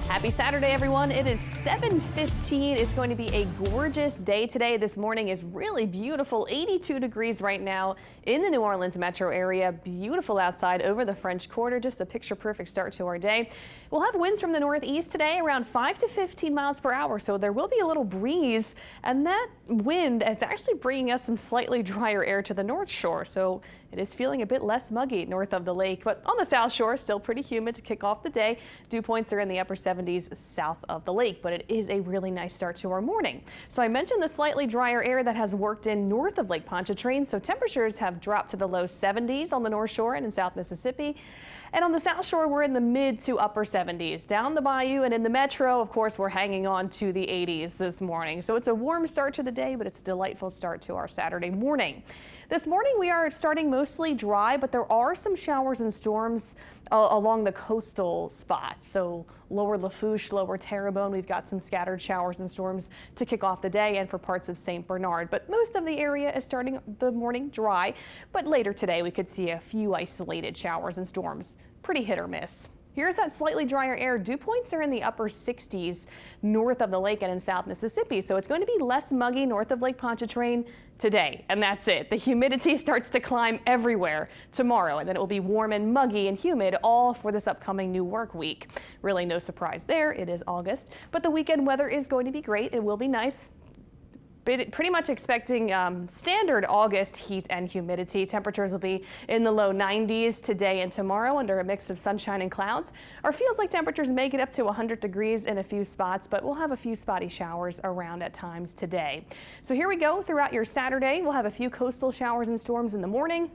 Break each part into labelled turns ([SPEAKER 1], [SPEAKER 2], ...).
[SPEAKER 1] Happy Saturday, everyone. It is 7:15. It's going to be a gorgeous day today. This morning is really beautiful. 82 degrees right now in the New Orleans metro area. Beautiful outside over the French Quarter. Just a picture perfect start to our day. We'll have winds from the northeast today around 5 to 15 miles per hour. So there will be a little breeze, and that wind is actually bringing us some slightly drier air to the North Shore. So it is feeling a bit less muggy north of the lake, but on the South Shore, still pretty humid to kick off the day. Dew points are in the upper 70s south of the lake, but it is a really nice start to our morning. So I mentioned the slightly drier air that has worked in north of Lake Pontchartrain. So temperatures have dropped to the low 70s on the North Shore and in South Mississippi. And on the South Shore, we're in the mid to upper 70s. Down the bayou and in the metro, of course, we're hanging on to the 80s this morning. So it's a warm start to the day, but it's a delightful start to our Saturday morning. This morning, we are starting mostly dry, but there are some showers and storms along the coastal spots. So lower Lafourche, lower Terrebonne, we've got some scattered showers and storms to kick off the day and for parts of St. Bernard. But most of the area is starting the morning dry. But later today, we could see a few isolated showers and storms. Pretty hit or miss. Here's that slightly drier air. Dew points are in the upper 60s north of the lake and in South Mississippi. So it's going to be less muggy north of Lake Pontchartrain today. And that's it. The humidity starts to climb everywhere tomorrow, and then it will be warm and muggy and humid all for this upcoming new work week. Really no surprise there. It is August, but the weekend weather is going to be great. It will be nice. Pretty much expecting standard August heat and humidity. Temperatures will be in the low 90s today and tomorrow under a mix of sunshine and clouds. Our feels like temperatures may get up to 100 degrees in a few spots, but we'll have a few spotty showers around at times today. So here we go throughout your Saturday. We'll have a few coastal showers and storms in the morning.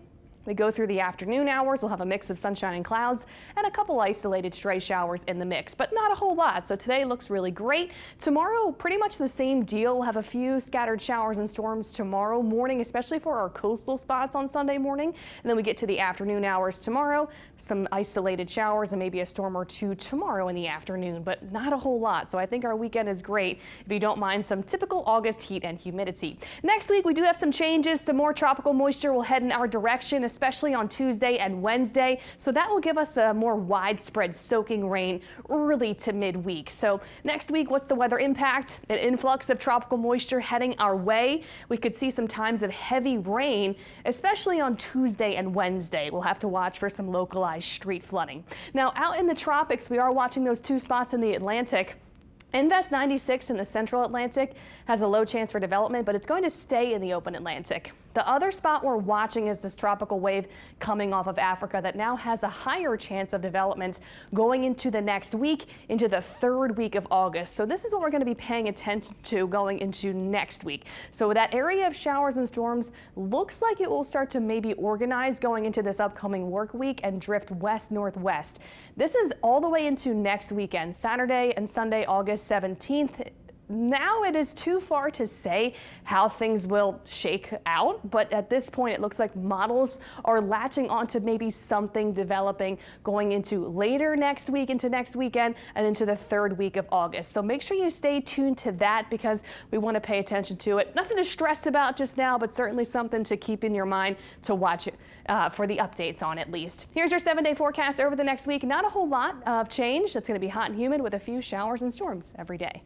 [SPEAKER 1] We go through the afternoon hours, we'll have a mix of sunshine and clouds and a couple isolated stray showers in the mix, but not a whole lot. So today looks really great. Tomorrow, pretty much the same deal. We'll have a few scattered showers and storms tomorrow morning, especially for our coastal spots on Sunday morning. And then we get to the afternoon hours tomorrow, some isolated showers and maybe a storm or two tomorrow in the afternoon, but not a whole lot. So I think our weekend is great if you don't mind some typical August heat and humidity. Next week, we do have some changes. Some more tropical moisture will head in our direction, especially on Tuesday and Wednesday. So that will give us a more widespread soaking rain early to midweek. So next week, what's the weather impact? An influx of tropical moisture heading our way. We could see some times of heavy rain, especially on Tuesday and Wednesday. We'll have to watch for some localized street flooding. Now out in the tropics, we are watching those two spots in the Atlantic. Invest 96 in the central Atlantic has a low chance for development, but it's going to stay in the open Atlantic. The other spot we're watching is this tropical wave coming off of Africa that now has a higher chance of development going into the next week, into the third week of August. So this is what we're going to be paying attention to going into next week. So that area of showers and storms looks like it will start to maybe organize going into this upcoming work week and drift west-northwest. This is all the way into next weekend, Saturday and Sunday, August 17th. Now it is too far to say how things will shake out, but at this point it looks like models are latching onto maybe something developing going into later next week, into next weekend, and into the third week of August. So make sure you stay tuned to that because we want to pay attention to it. Nothing to stress about just now, but certainly something to keep in your mind to watch for the updates on at least. Here's your 7-day forecast over the next week. Not a whole lot of change. It's going to be hot and humid with a few showers and storms every day.